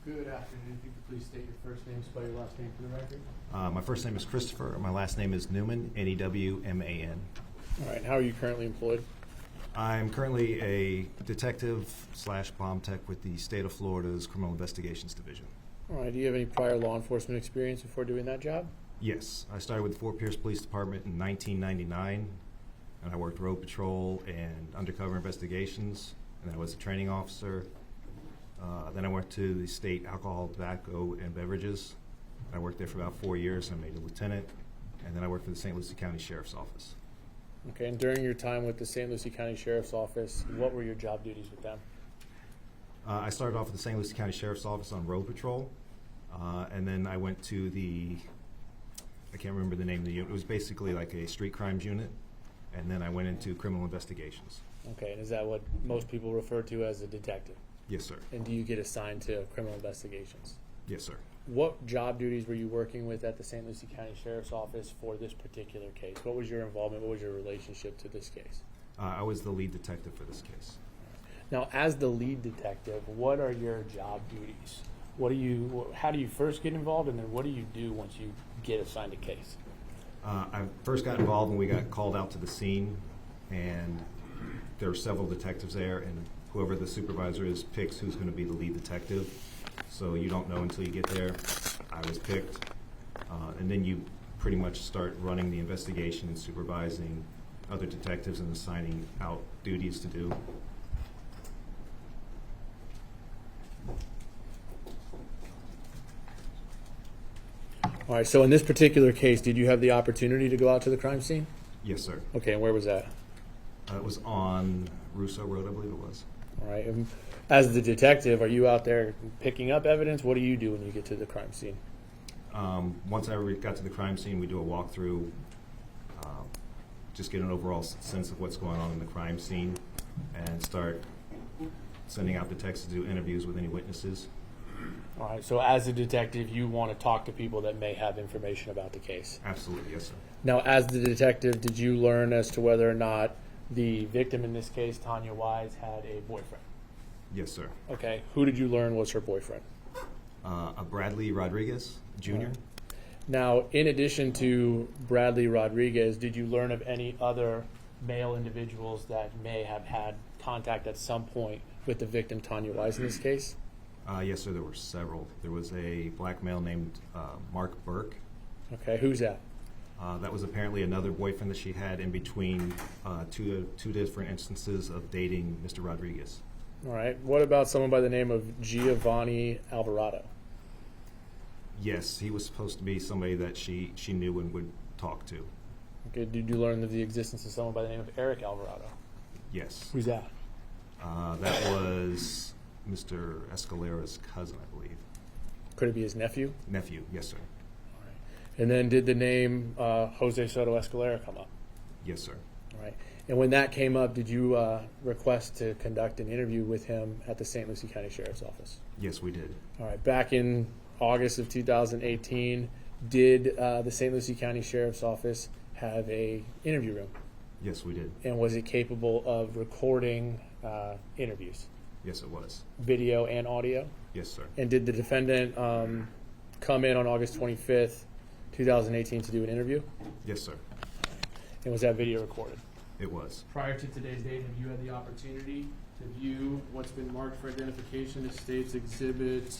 Good afternoon. If you could please state your first name, spell your last name for the record. My first name is Christopher. My last name is Newman, Newman. All right. How are you currently employed? I'm currently a detective / bomb tech with the state of Florida's Criminal Investigations Division. All right. Do you have any prior law enforcement experience before doing that job? Yes, I started with Fort Pierce Police Department in 1999, and I worked road patrol and undercover investigations, and I was a training officer. Then I went to the state alcohol, tobacco, and beverages. I worked there for about 4 years. I made a lieutenant, and then I worked for the St. Lucie County Sheriff's Office. Okay. And during your time with the St. Lucie County Sheriff's Office, what were your job duties with them? I started off with the St. Lucie County Sheriff's Office on road patrol, and then I went to I can't remember the name of the unit. It was basically like a street crimes unit, and then I went into criminal investigations. Okay. And is that what most people refer to as a detective? Yes, sir. And do you get assigned to criminal investigations? Yes, sir. What job duties were you working with at the St. Lucie County Sheriff's Office for this particular case? What was your involvement? What was your relationship to this case? I was the lead detective for this case. Now, as the lead detective, what are your job duties? How do you first get involved, and then what do you do once you get assigned a case? I first got involved when we got called out to the scene, and there were several detectives there, and whoever the supervisor is picks who's going to be the lead detective. So you don't know until you get there. I was picked, and then you pretty much start running the investigation and supervising other detectives and assigning out duties to do. All right, so in this particular case, did you have the opportunity to go out to the crime scene? Yes, sir. Okay, and where was that? It was on Russo Road, I believe it was. All right, and as the detective, are you out there picking up evidence? What do you do when you get to the crime scene? Once I got to the crime scene, we do a walkthrough, just get an overall sense of what's going on in the crime scene, and start sending out detectives to do interviews with any witnesses. All right, so as a detective, you want to talk to people that may have information about the case. Absolutely, yes, sir. Now, as the detective, did you learn as to whether or not the victim in this case, Tania Wise, had a boyfriend? Yes, sir. Okay, who did you learn was her boyfriend? A Bradley Rodriguez, Jr. Now, in addition to Bradley Rodriguez, did you learn of any other male individuals that may have had contact at some point with the victim, Tania Wise, in this case? Yes, sir, there were several. There was a black male named Mark Burke. Okay, who's that? That was apparently another boyfriend that she had in between two different instances of dating Mr. Rodriguez. All right, what about someone by the name of Giovanni Alvarado? Yes, he was supposed to be somebody that she knew and would talk to. Okay, did you learn of the existence of someone by the name of Eric Alvarado? Yes. Who's that? That was Mr. Escalera's cousin, I believe. Could it be his nephew? Nephew, yes, sir. All right. And then did the name Jose Soto-Escalera come up? Yes, sir. All right. And when that came up, did you request to conduct an interview with him at the St. Lucie County Sheriff's Office? Yes, we did. All right. Back in August of 2018, did the St. Lucie County Sheriff's Office have a interview room? Yes, we did. And was it capable of recording interviews? Yes, it was. Video and audio? Yes, sir. And did the defendant come in on August 25th, 2018 to do an interview? Yes, sir. And was that video recorded? It was. Prior to today's date, have you had the opportunity to view what's been marked for identification as State's Exhibit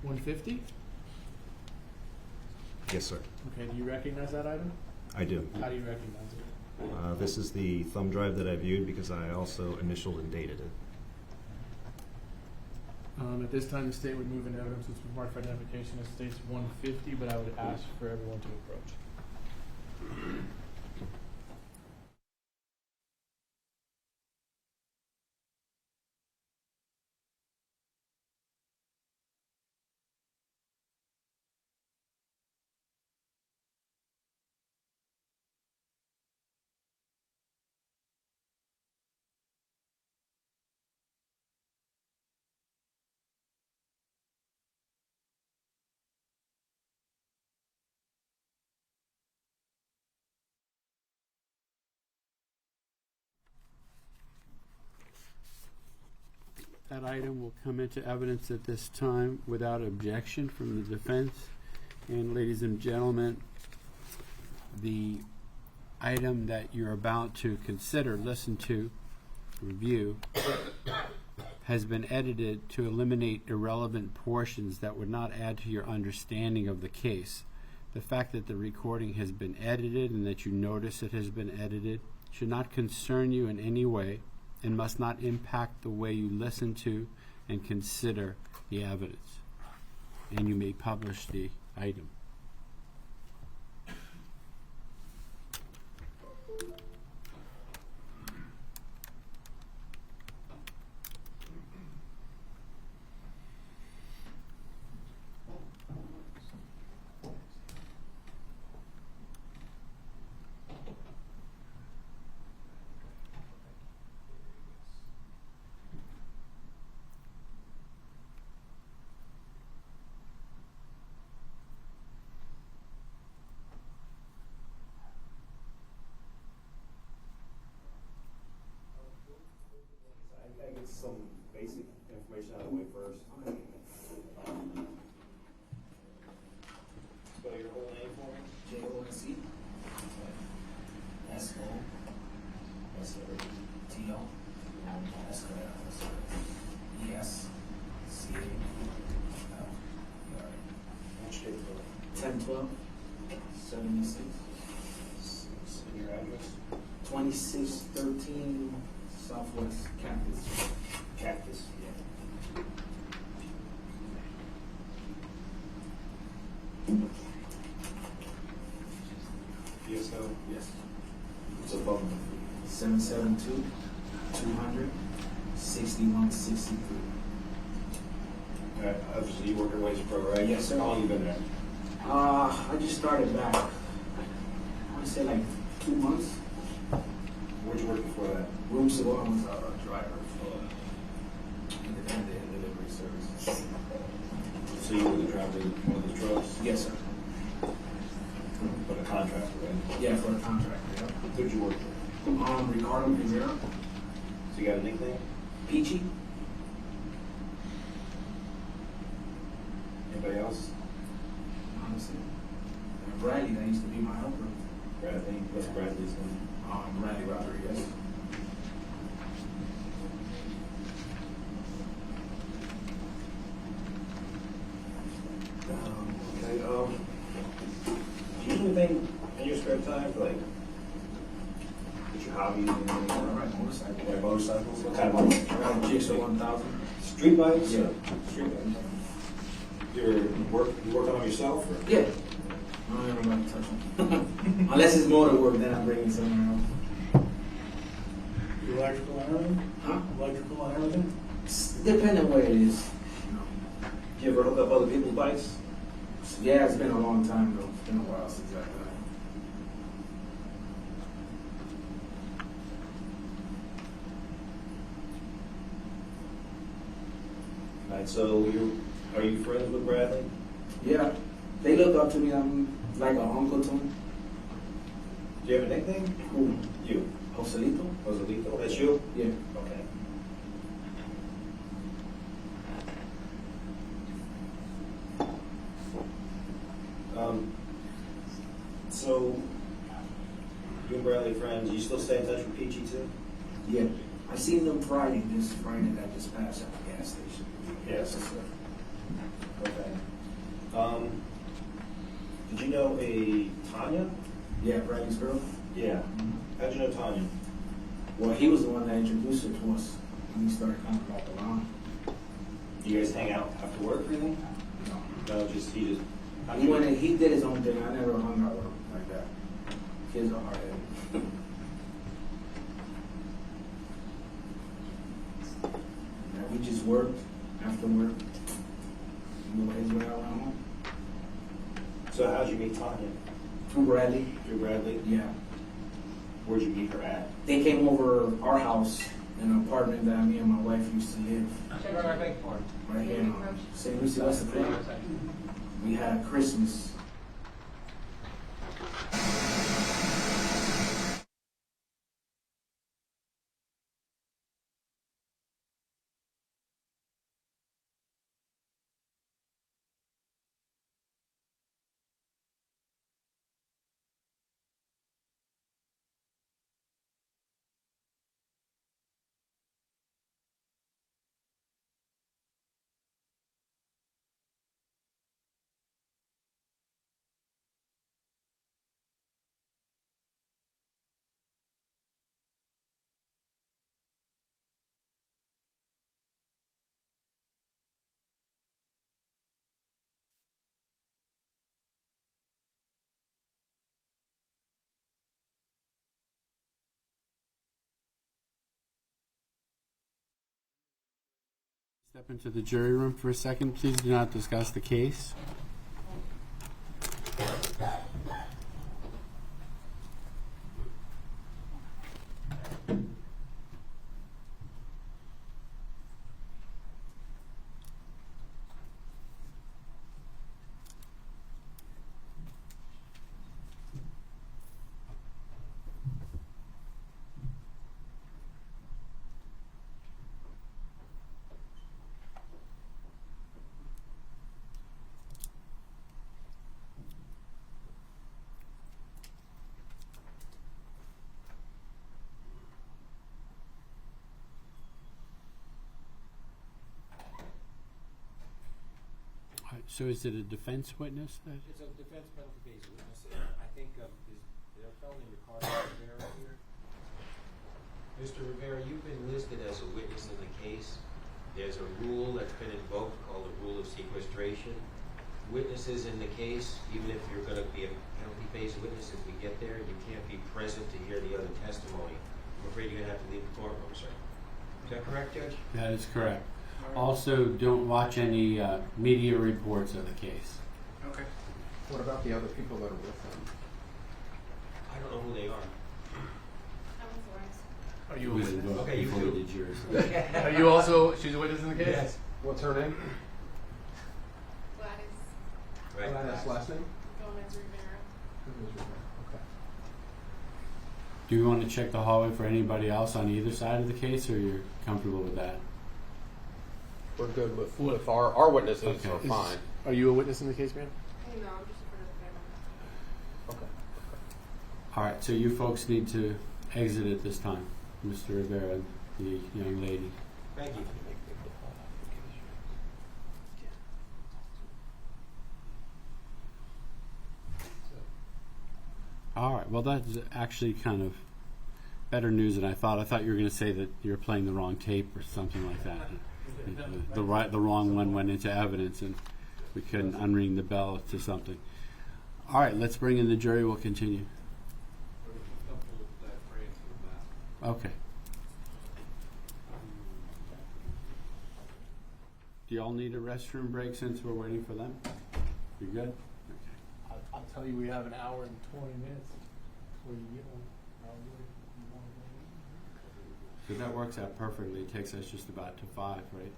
150? Yes, sir. Okay, do you recognize that item? I do. How do you recognize it? This is the thumb drive that I viewed because I also initialed and dated it. At this time, the state would move in evidence which was marked for identification as State's 150, but I would ask for everyone to approach. That item will come into evidence at this time without objection from the defense. And ladies and gentlemen, the item that you're about to consider, listen to, review, has been edited to eliminate irrelevant portions that would not add to your understanding of the case. The fact that the recording has been edited and that you notice it has been edited should not concern you in any way and must not impact the way you listen to and consider the evidence. And you may publish the item. I get some basic information out of the way first. Spell your whole name for me. Jose Soto-Escalera. Yes. What's your date of birth? 10/12/76. And your address? 2613 Southwest Campus. Cactus. Yeah. PSO? Yes. What's the phone number? 772-200-6163. Obviously you work at Waste Pro, right? Yes, sir. How long you been there? I just started back, I want to say like 2 months. Where'd you work before that? Rooms ago, I was a driver for independent delivery services. So you were the driver of one of those trucks? Yes, sir. But a contractor, right? Yeah, for a contractor. Yeah. Who'd you work for? Ricardo Rivera. So you got a nickname? Peachy. Anybody else? Honestly. And Bradley, that used to be my helper. Bradley? What's Bradley's name? Bradley Rodriguez. Okay, do you do anything in your spare time, like, what's your hobbies and anything? I ride motorcycles. Like motorcycles? What kind of motorcycles? I ride Jigsaw 1000. Street bikes? Yeah. Street bikes. You work on them yourself, or? Yeah. I don't ever like to touch them. Unless it's motor work, then I'm bringing somewhere else. Electrical and everything? Huh? Electrical and everything? Depending where it is. Do you ever hook up other people's bikes? Yeah, it's been a long time though. It's been a while since I've done it. Right, so are you friends with Bradley? Yeah, they look up to me. I'm like an uncle to them. Do you have a nickname? Who? You. Joselito? Joselito? That's you? Yeah. Okay. So, you and Bradley friends, you still stay in touch with Peachy too? Yeah. I seen them this Friday that just passed at the gas station. Yes. Yes, sir. Okay. Did you know a Tanya? Yeah, Bradley's girl. Yeah. How'd you know Tanya? Well, he was the one that introduced her to us when we started coming back around. Do you guys hang out after work or anything? No, he just. He went and he did his own thing. I never hung out with him like that. Kids are hard headed. Yeah, we just worked after work. Moved his way around home. So how'd you meet Tanya? Through Bradley. Through Bradley? Yeah. Where'd you meet her at? They came over our house in an apartment that me and my wife used to live. Right here in St. Lucie, West Florida. We had Christmas Step into the jury room for a second. Please do not discuss the case. So is it a defense witness? It's a defense penalty phase witness. I think, is there a fellow named Ricardo Rivera here? Mr. Rivera, you've been listed as a witness in the case. There's a rule that's been invoked called the rule of sequestration. Witnesses in the case, even if you're going to be a penalty phase witness, if we get there, you can't be present to hear the other testimony. I'm afraid you're going to have to leave the courtroom, sir. Is that correct, Judge? That is correct. Also, don't watch any media reports of the case. Okay. What about the other people that are with them? I don't know who they are. Are you a We should witness? vote Okay, you before do. we did yours. Are you also, she's a witness in the case? Yes. What's her name? Gladys Right. That's last name? Gomez Rivera. Okay. Do you want to check the hallway for anybody else on either side of the case, or you're comfortable with that? We're good with our witnesses Okay. are fine. Are you a witness in the case, man? No, I'm just a part of the family. Okay. All right, so you folks need to exit at this time. Mr. Rivera, the young lady. Thank you. All right, well, that's actually kind of better news than I thought. I thought you were going to say that you're playing the wrong tape or something like that. The wrong one went into evidence, and we couldn't unring the bell to something. All right, let's bring in the jury. We'll continue. Okay. Do you all need a restroom break since we're waiting for them? You good? Okay. I'll tell you, we have an hour and 20 minutes before you get one. So that works out perfectly. It takes us just about to 5, right?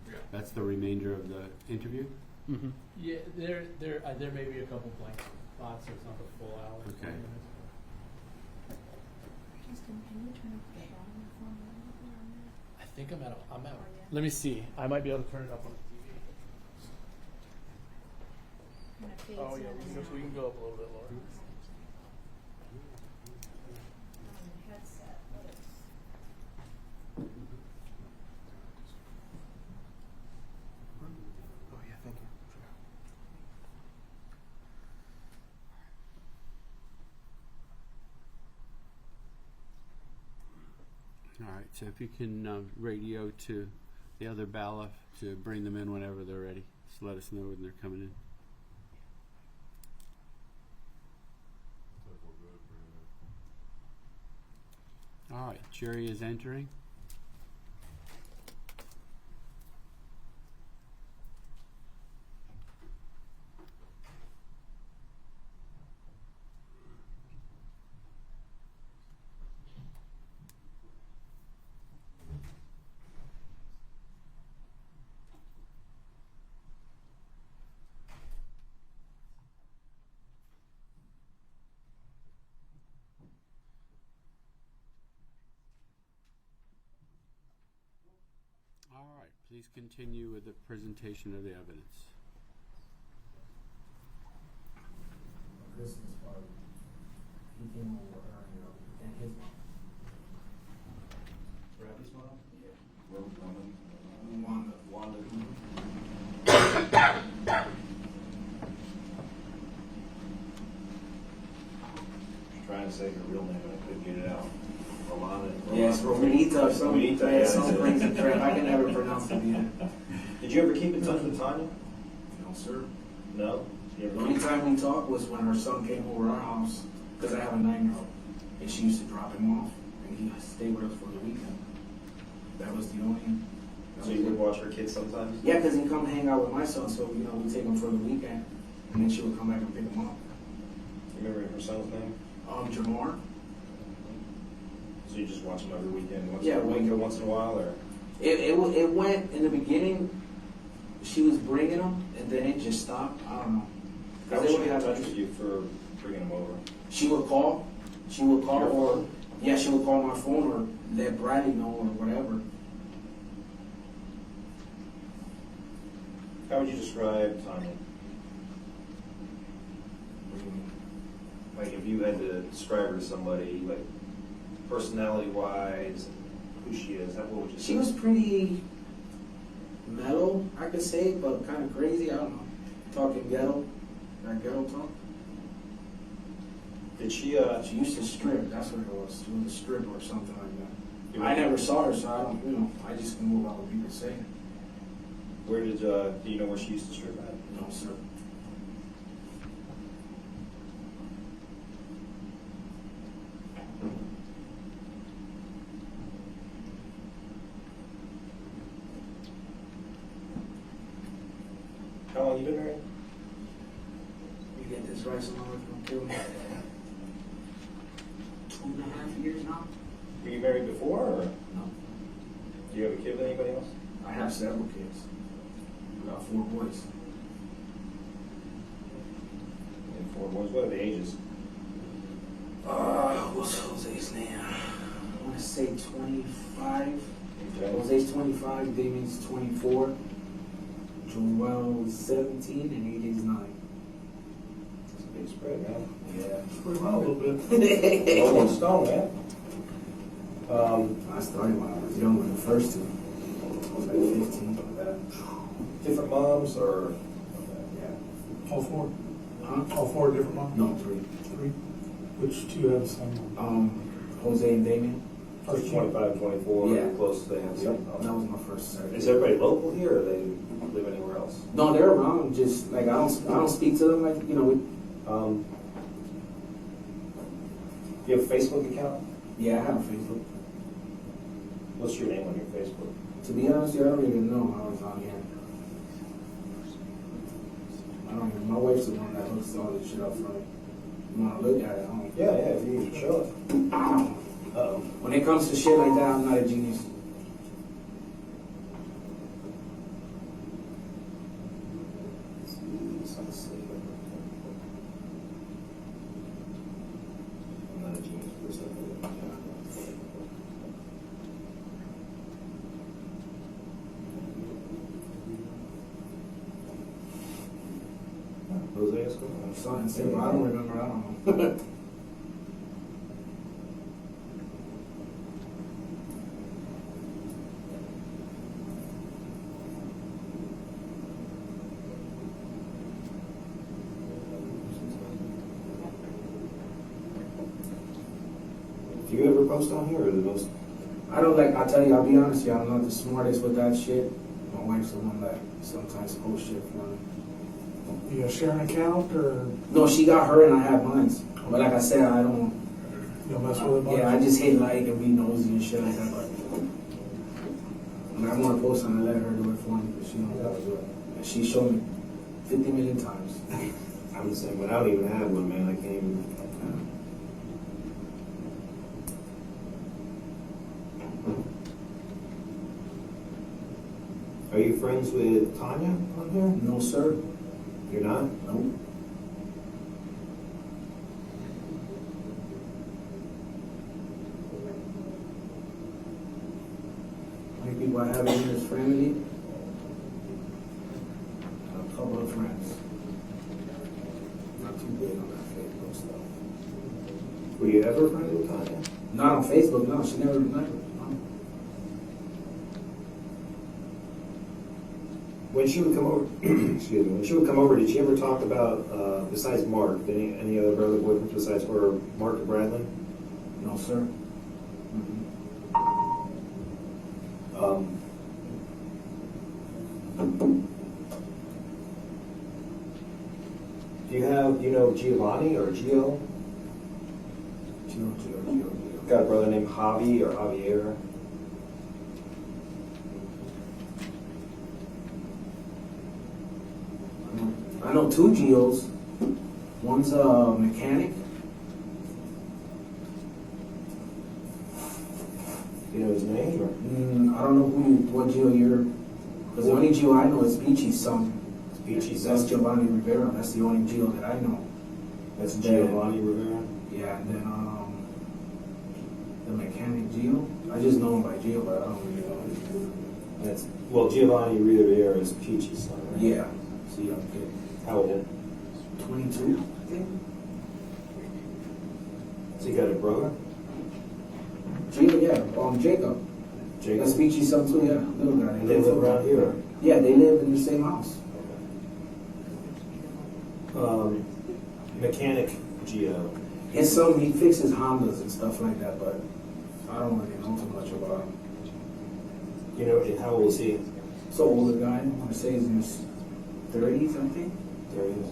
Yeah. That's the remainder of the interview? Mm-hmm. Yeah, there may be a couple blank spots, so it's not the full hour. and 20 Okay. minutes. Houston, can you turn up the volume for me? I think I'm out. Let me see. I might be able to turn it up on the TV. Kind of fades Oh yeah, in and we can go up a little bit lower. headset, but it's Oh, yeah, thank you. All right, so if you can radio to the other bailiff to bring them in whenever they're ready. Just let us know when they're coming in. All right, jury is entering. All right, please continue with the presentation of the evidence. Christmas party. He came over her and his mom. Bradley's mom? Wanda. Trying to say her real name, but I couldn't get it out. Rolanda. Yes, Romanita or something. Romanita, Yeah, yeah. some crazy crap. I can never pronounce it either. Did you ever keep in touch with Tanya? No, sir. No? You The ever only keep- time we talked was when her son came over our house, because I have a 9-year-old, and she used to drop him off, and he stayed with us for the weekend. That was the only. So you would watch her kids sometimes? Yeah, because he come hang out with my son, so, you know, we take him for the weekend, and then she would come back and pick him up. You remember her son's name? Jamar. So you just watch him every weekend, once Yeah, a week or once in a while, or? It went, in the beginning, she was bringing him, and then it just stopped. I don't know. How would she get in touch with you for bringing him over? She would call. She would call, Your or, phone? yeah, she would call my phone, or let Bradley know, or whatever. How would you describe Tanya? Like, if you had to describe her to somebody, like, personality-wise, who she is, what would you say? She was pretty mellow, I could say, but kind of crazy. I don't know. Talking ghetto, that ghetto talk. Did she, She used to strip. That's what it was. She was a stripper or something like that. I never saw her, so I don't. You know, I just knew about what people say. where did do you know where she used to strip at? No, sir. How long you been married? You get this right, someone's gonna kill me. 2.5 years now. Were you married before, or No, do you have a kid with anybody else? I have several kids. I got 4 boys. And 4 boys. What are the ages? What's Jose's name? I want to say 25. Okay. Jose's 25, Damien's 24, Joel's 17, and AJ's 9. That's a big spread, man. Yeah. Put him on a little bit. Rolling stone, man. I started when I was young with the first 2. I was like 15. Different moms, or Yeah. All 4? Huh? All 4 different ones? No, 3. 3? Which 2 have the same one? Jose and Damien. first 25, 24, Yeah. close to the end. That was my first surgery. Is everybody local here, or they live anywhere else? No, they're around. Just like I don't speak to them like you know. Do you have a Facebook account? Yeah, I have a Facebook. What's your name on your Facebook? To be honest, I don't even know how I was on here. I don't even. My wife's the one that hooks all this shit up for me. You want to look at it? I don't. Yeah, if you can show it. Uh-oh. When it comes to shit like that, I'm not a genius. I'm not a genius for this stuff. Jose Escalera. Something simple. I don't remember. I don't know. Do you ever post on here, or the most? I don't like. I'll tell you. I'll be honest. Yeah, I'm not the smartest with that shit. My wife's the one that sometimes posts shit for me. You share an account or No, she got her and I have mine. But like I said, I don't. you don't mess with it much? Yeah, I just hate like and be nosy and shit like that. But when I want to post something, I let her do it for me because she knows how to do it. And she showed me 50 million times. I'm the same, but I don't even have one, man. I can't even. Are you friends with Tanya on here? No, sir. You're not? Nope. Like people I have in this family, a couple of friends. Not too big on that Facebook stuff. Were you ever friends with Tanya? Not on Facebook, no. She never. No. When she would come over, excuse me, when she would come over, did she ever talk about, besides Mark, any other brother boyfriends besides her, Mark and Bradley? No, sir. Do you know Giovanni or Gio? Gio. Got a brother named Javi or Javier? I know two Geos. One's a mechanic. You know his name, or? I don't know what Geo you're. Because the only Geo I know is Peachy's son. Peachy's That's son? Giovanni Rivera. That's the only Geo that I know. That's Giovanni Rivera? Yeah, and then the mechanic Geo. I just know him by Geo, but I don't really know him. That's, well, Giovanni Rivera is Peachy's son, right? Yeah. See, young kid. How old? 22, I think. Has he got a brother? Geo, yeah. Jacob. Jacob? That's Peachy's son too, yeah. Little guy. And they live around here? Yeah, they live in the same house. Mechanic Geo. His son, he fixes Hondas and stuff like that, but I don't really know too much about him. You know, how old is he? So older guy, I want to say he's in his 30s, I think. There he is.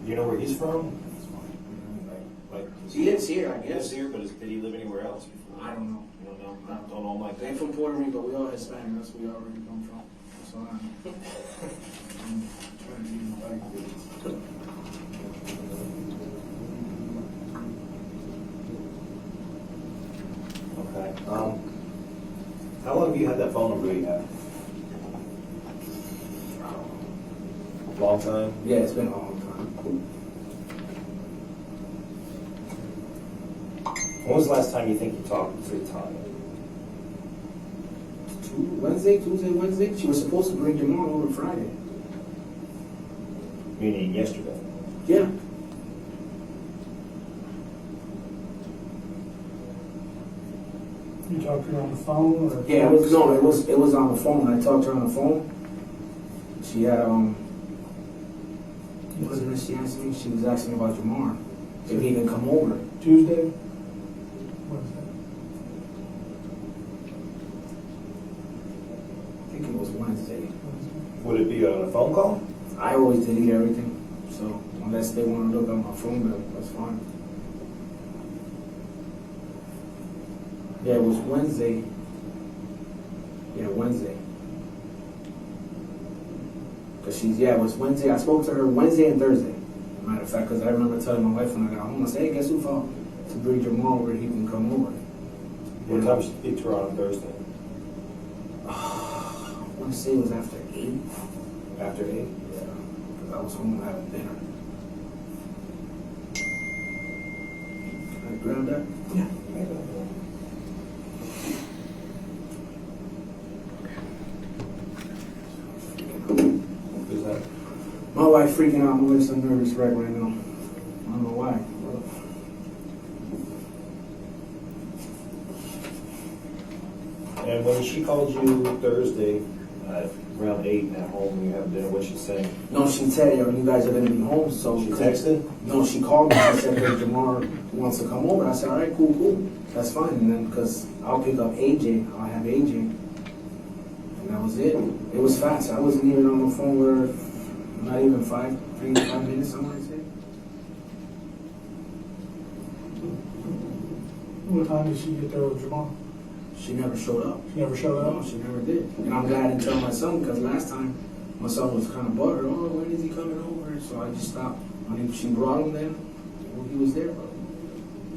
You know where he's from? Like, He lives here, I he lives guess. here, but did he live anywhere else before? I don't know. You don't know? Don't know him like They're that? from Puerto Rico. We all Hispanic. That's where we all really come from. So I'm trying to be like Okay. How long have you had that phone number you have? Long time? Yeah, it's been a long time. When was the last time you think you talked to Tanya? Tuesday, Wednesday. She was supposed to bring your mom over Friday. Meaning yesterday? Yeah. You talked to her on the phone, or? Yeah, it was on the phone. I talked to her on the phone. She had what was it she asked me? She was asking about Jamar. If he can come over. Tuesday? Wednesday? I think it was Wednesday. Would it be on a phone call? I always delete everything. So unless they want to look on my phone bill, that's fine. Yeah, it was Wednesday. Yeah, Wednesday. Cause it was Wednesday. I spoke to her Wednesday and Thursday. Matter of fact, because I remember telling my wife when I got home, I said, "Hey, guess who found to bring Jamal over? He can come over." What time did you speak to her on Thursday? I want to say it was after 8. After 8? Yeah, because I was home having dinner. Can I grab that? Yeah. Who's that? My wife freaking out. My wife's a nervous wreck right now. I don't know why. And when she called you Thursday around 8 at home when you have dinner, what'd she say? No, she said, you guys are going to be home, so... She texted? No, she called me. She said, hey, Jamar wants to come over. I said, all right, cool. That's fine. And then, because I'll pick up AJ. I'll have AJ. And that was it. It was fast. I wasn't even on the phone with her, not even 3 to 5 minutes, I want to say. What time did she get there with Jamal? She never showed up. She never showed No, up? she never did. And I'm glad I didn't tell my son, because last time my son was kind of buttered. Oh, when is he coming over? So I just stopped. I mean, she brought him then. Well, he was there, but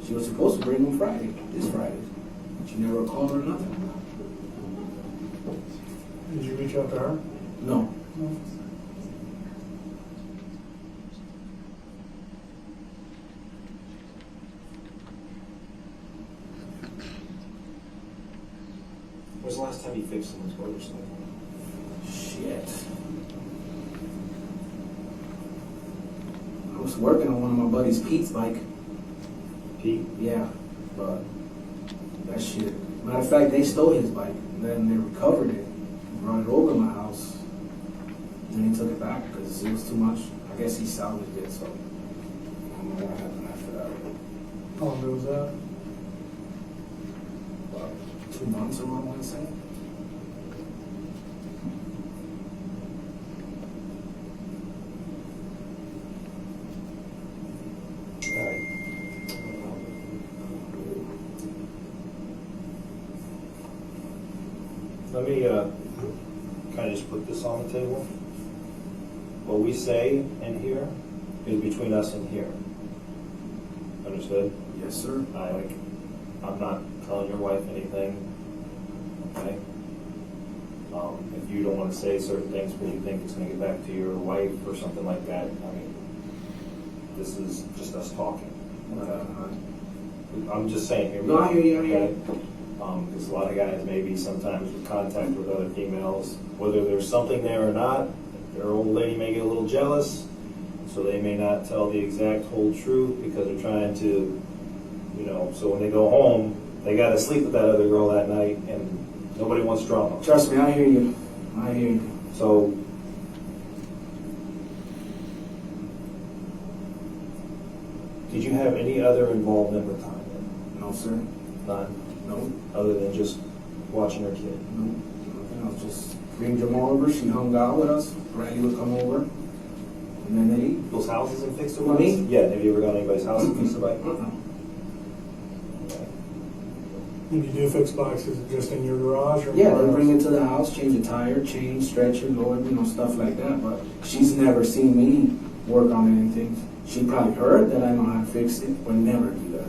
she was supposed to bring him Friday, this Friday. She never called or nothing. Did you reach out to her? No. No. When was the last time you fixed someone's motorcycle? Shit. I was working on one of my buddy's Pete's bike. Pete? Yeah, but that shit. Matter of fact, they stole his bike. Then they recovered it, brought it over to my house. Then he took it back because it was too much. I guess he salvaged it, so I don't know what happened after that. How long ago was that? About 2 months ago, I want to say. Alright. Let me kind of just put this on the table. what we say in here is between us and here. Understood? Yes, sir. I'm not telling your wife anything, okay? If you don't want to say certain things because you think it's going to get back to your wife or something like that, I mean, this is just us talking. I'm just saying here. No, I hear you, I hear you. Because a lot of guys maybe sometimes with contact with other females, whether there's something there or not, their old lady may get a little jealous, so they may not tell the exact whole truth because they're trying to, so when they go home, they got to sleep with that other girl that night, and nobody wants drama. Trust me, I hear you. I hear you. So, did you have any other involvement with Tanya? No, sir. None? No. Other than just watching her kid? No. Nothing else. Just bring Jamal over. She hung out with us. Randy would come over. And then they leave. Those houses in Fixed Who, me? Yeah, have you ever gone to anybody's house in Fixed Bike? When you do fix bikes, is it just in your garage or? Yeah, where they bring else? it to the house, change a tire, change, stretcher, load, stuff like that. But she's never seen me work on anything. She probably heard that I know how to fix it, but never do that.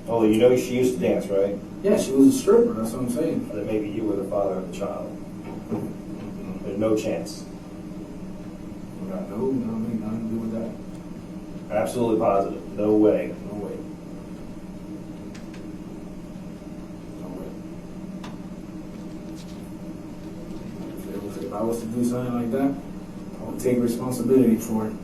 Oh, she used to dance, right? Yeah, she was a stripper. That's what I'm saying. That maybe you were the father of the child. There's no chance. No, nothing to do with that. Absolutely positive. No way. No way. No way. If I was to do something like that, I would take responsibility for it.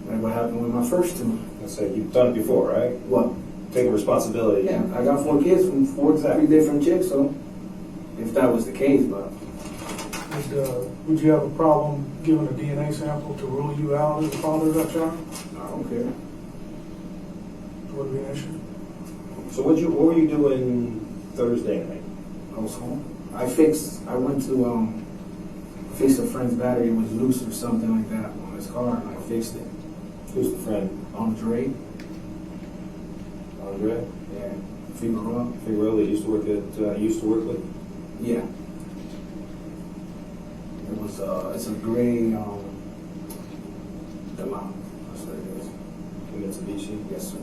Like what happened with my first two. I said you've done it before, right? What? Taking responsibility. Yeah, I got 4 kids from 3 different chicks, so if that was the case, but Would you have a problem giving a DNA sample to rule you out as the father of that child? I don't care. Would it be an issue? So what were you doing Thursday night? I was home. I went to fix a friend's battery. It was loose or something like that on his car, and I fixed it. Who's the friend? Andre, Andre? yeah, Figueroa. Figueroa that used to work with? Yeah. It was it's a gray Galant. That's what it is. Mitsubishi? Yes, sir.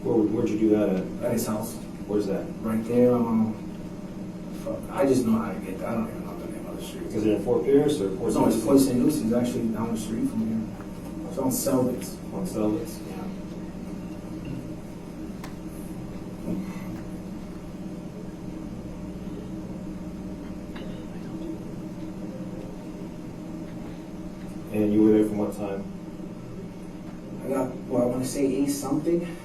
Where'd you do that at? At his house. Where's that? Right there, I just know how to get there. I don't even know the name of the street. Is it in Fort Pierce or Fort No, it's St. Fort St. Lucie. It's actually down the street from here. It's on Selvix. On Selvix? Yeah. And you were there from what time? I want to say 8 something.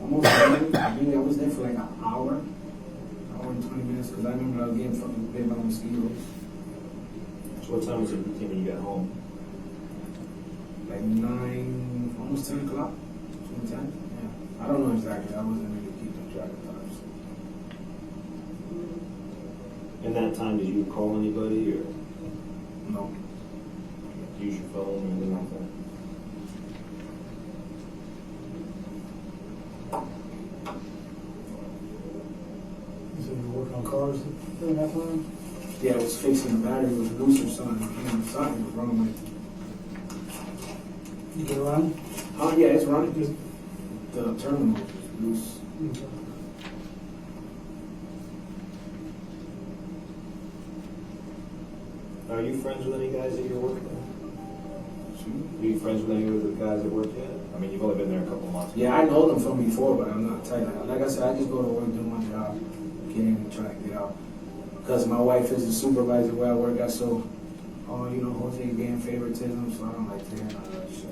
Almost 9. Maybe I was there for like an hour and 20 minutes because I remember I was getting fucking bit by mosquitoes. So what time was it when you got home? Like 9, almost 10 o'clock. 10. Yeah. I don't know exactly. I wasn't really keeping track of times. In that time, did you call anybody or No. use your phone or anything like that? You said you were working on cars during that time? Yeah, I was fixing the battery. It was loose or something. Something was wrong with it. You get around? Oh, yeah, it's running. Just the terminal is loose. Okay. Are you friends with any guys that you're working with? Are you friends with any of the guys that work yet? I mean, you've only been there a couple months. Yeah, I know them from before, but I'm not tight. Like I said, I just go to work, do my job, get in and try to get out. Because my wife is the supervisor where I work at, so, Jose getting favoritism, so I don't like to hear none of that shit.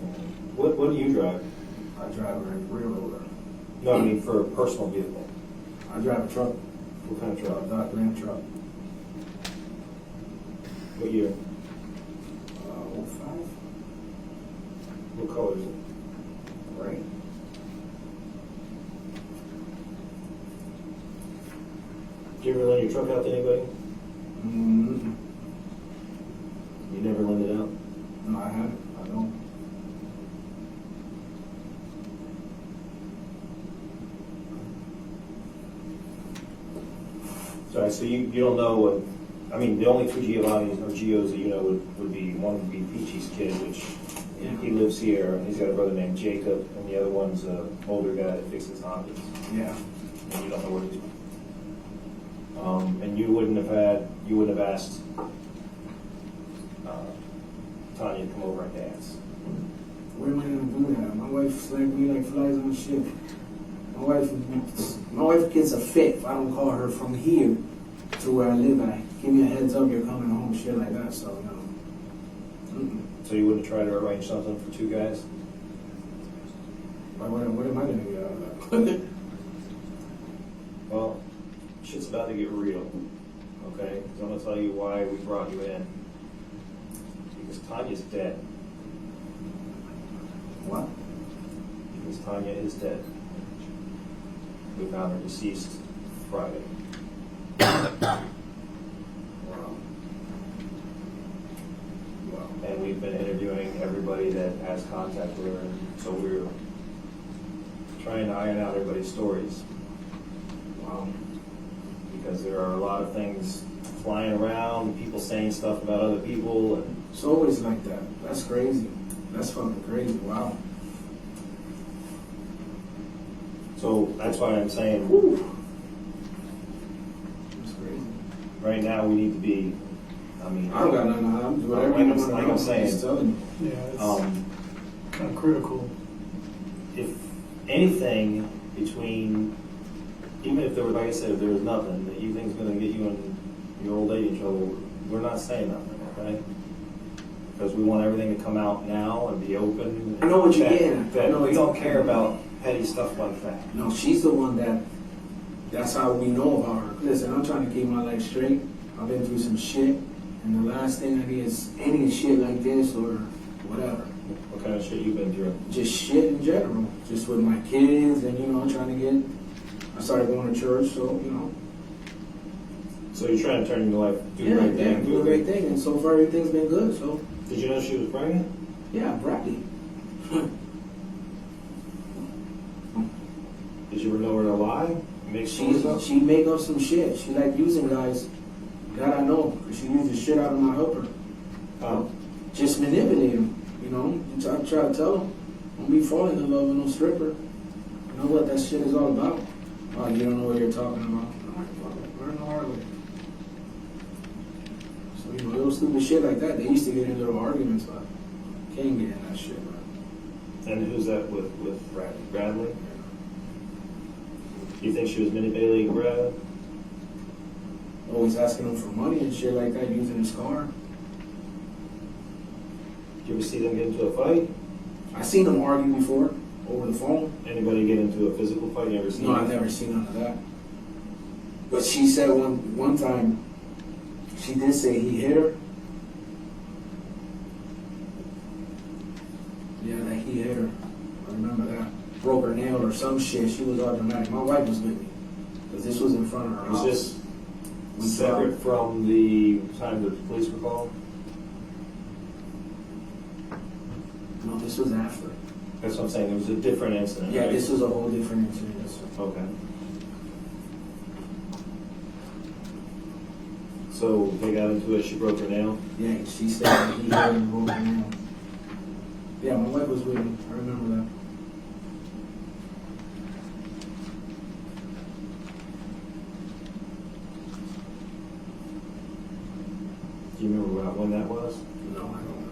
What do you drive? I drive a railroader. No, I mean for a personal vehicle. I drive a truck, What kind of truck? a Doc Ram truck. What year? 05, What color is it? right? Do you ever lend your truck out to anybody? Mm-hmm. You never lend it out? No, I haven't. I don't. Sorry, so you don't know what, I mean, the only two Giovannis or Gios that you know would be, one would be Peachy's kid, which he lives here, and he's got a brother named Jacob, and the other one's a older guy that fixes Hondas. Yeah. And you don't know where he's. And you wouldn't have asked Tanya to come over and dance. Where am I gonna do that? My wife's like me like flies on a ship. My wife gets a fit if I don't call her from here to where I live at. Give me a heads up, you're coming home, shit like that. So So you wouldn't try to arrange something for two guys? what am I gonna get out of that? Well, shit's about to get real, okay? 'Cause I'm gonna tell you why we brought you in. Because Tanya's dead. What? Because Tanya is dead. We found her deceased Friday. Wow. And we've been interviewing everybody that has contact with her, so we're trying to iron out everybody's stories. Wow. Because there are a lot of things flying around, people saying stuff about other people, and It's always like that. That's crazy. That's fucking crazy. Wow. so that's why I'm saying, Whew. That's crazy. right now we need to be, I mean, I don't got nothing to hide. I'm doing whatever Like you I'm- want to like know. I'm saying. Just telling you. Yeah, it's um, kind of critical. if anything between, even if there was, like I said, if there was nothing that you think is going to get you and your old lady in trouble, we're not saying nothing, okay? Because we want everything to come out now and be open. I know what you're That- getting at. I That know we what don't you're care getting at. about petty stuff like that. No, she's the one that's how we know about her. Listen, I'm trying to keep my life straight. I've been through some shit, and the last thing I need is any shit like this or whatever. What kind of shit you've been through? Just shit in general. Just with my kids and, trying to get, I started going to church, so, So you're trying to turn your life, do the right thing. do the right thing, and so far everything's been good, so, Did you know she was pregnant? yeah, Bradley. Did you ever know her to lie? Make stories up? She make up some shit. She like using guys. That I know, 'cause she used the shit out of my helper. Just manipulate him, I try to tell him, don't be falling in love with no stripper. You know what that shit is all about? Oh, you don't know what you're talking about. All right, fuck it, learn the hard way. So, little stupid shit like that, they used to get in little arguments, but can't get in that shit, bro. And who's that with Bradley? You think she was manipulating Brad? Always asking him for money and shit like that, using his car. Did you ever see them get into a fight? I seen them argue before, over the phone. Anybody get into a physical fight? You ever seen? No, I've never seen none of that. But she said one time, she did say he hit her. Yeah, that he hit her. I remember that. Broke her nail or some shit. She was all dramatic. My wife was with me. Because this was in front of her Was house. this We separate from the time the police were called? No, this was after. That's what I'm saying. It was a different incident. Yeah, right? this was a whole different incident. Yes, sir. Okay. So they got into it. She broke her nail. Yeah, she said that he hit her and broke her nail. Yeah, my wife was with me. I remember that. Do you remember when that was? No, I don't remember.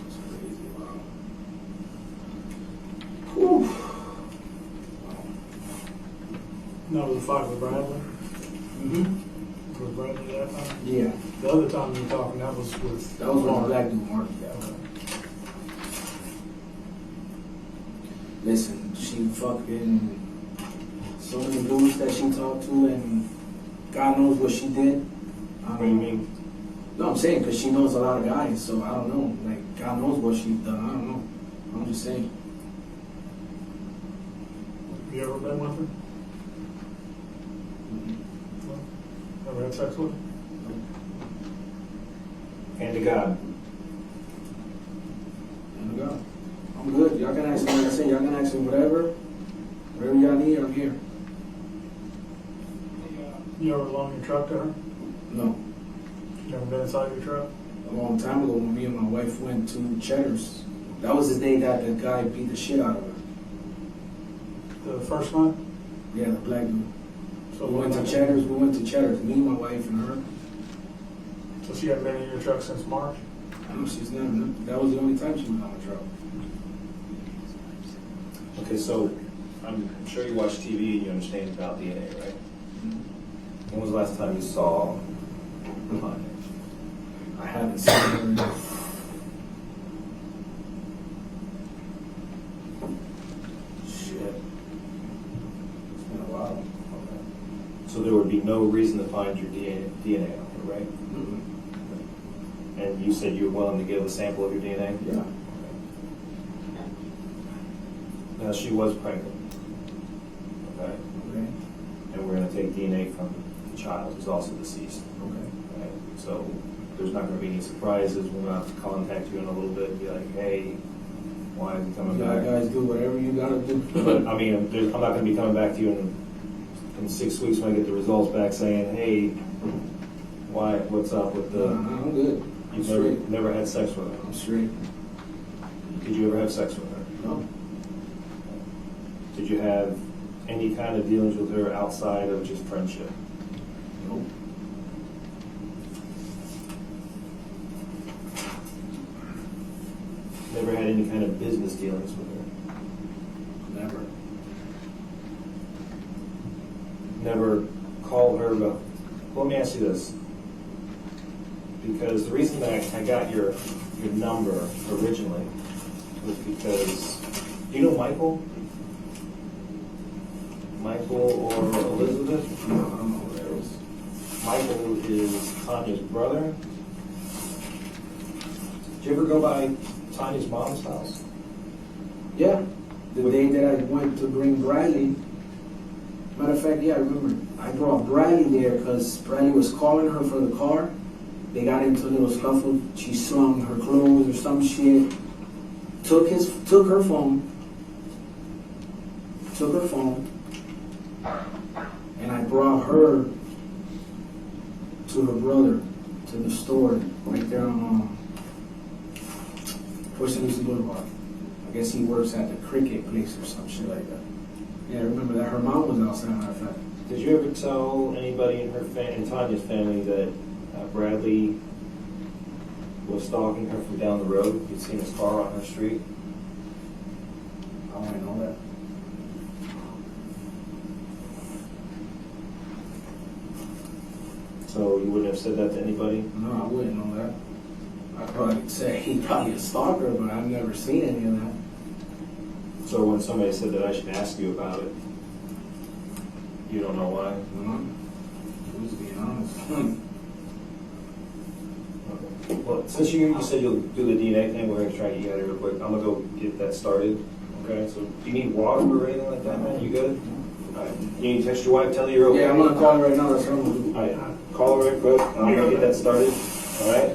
That's crazy, wow. Whew. That was a fight with Bradley. Mm-hmm. With Bradley that time. Yeah, The other time you were talking, that was with. that was when Black dude Mark. Yeah. Okay. Listen, she fucking so many dudes that she talked to, and God knows what she did. What do you mean? No, I'm saying because she knows a lot of guys, so I don't know. Like, God knows what she's done. I don't know. I'm just saying. You ever been with her? Ever had sex with her? Hand to God. And God. good. Y'all can ask me, like I said, y'all can ask me whatever y'all need, I'm here. You ever loan your truck to her? No. You never been inside your truck? A long time ago when me and my wife went to Cheddar's. That was the day that the guy beat the shit out of her. The first one? Yeah, the black dude. So We went to Cheddar's, me, my wife, and her. So she hadn't been in your truck since March? No, she's never, that was the only time she was on the truck. Okay, so I'm sure you watch TV and you understand about DNA, right? When was the last time you saw Tanya? I haven't seen her in shit. It's been a while. Okay. So there would be no reason to find your DNA on her, right? Mm-mm. And you said you were willing to give a sample of your DNA? Yeah. Now, she was pregnant, okay? Okay. And we're gonna take DNA from the child who's also deceased. Okay. Okay, so there's not gonna be any surprises, we're gonna have to contact you in a little bit and be like, hey, why is he coming You back? guys do whatever you gotta do. But, I mean, I'm not gonna be coming back to you in 6 weeks when I get the results back saying, hey, what's up with the, I'm good. I'm you've straight. never had sex with her? I'm straight. Did you ever have sex with her? No. Did you have any kind of dealings with her outside of just friendship? Nope. Never had any kind of business dealings with her? Never. Never called her about, let me ask you this. Because the reason that I got your number originally was because, do you know Michael? Michael or Elizabeth? No, I don't know who that is. Michael is Tanya's brother. Did you ever go by Tanya's mom's house? Yeah. The day that I went to bring Bradley. Matter of fact, yeah, I remember. I brought Bradley there because Bradley was calling her for the car. They got into a little scuffle. She slung her clothes or some shit. Took her phone. And I brought her to her brother to the store right there on First Lucy Boulevard. I guess he works at the cricket place or some shit like that. Yeah, I remember that. Her mom was outside, matter of fact. Did you ever tell anybody in in Tanya's family that Bradley was stalking her from down the road? You'd seen his car on her street? I want to know that. So you wouldn't have said that to anybody? No, I wouldn't know that. I'd probably say he's probably a stalker, but I've never seen any of that. So when somebody said that I should ask you about it, you don't know why? Who's being honest? Okay. Well, since you said you'll do the DNA thing, we're gonna try to get you out of here real quick. I'm gonna go get that started. Okay, so do you need water or anything like that, man? You good? All right. You need to text your wife, tell her you're okay? Yeah, I'm gonna call her right now. That's what I'm gonna do. All right, call her right quick, and I'm gonna get that started, all right?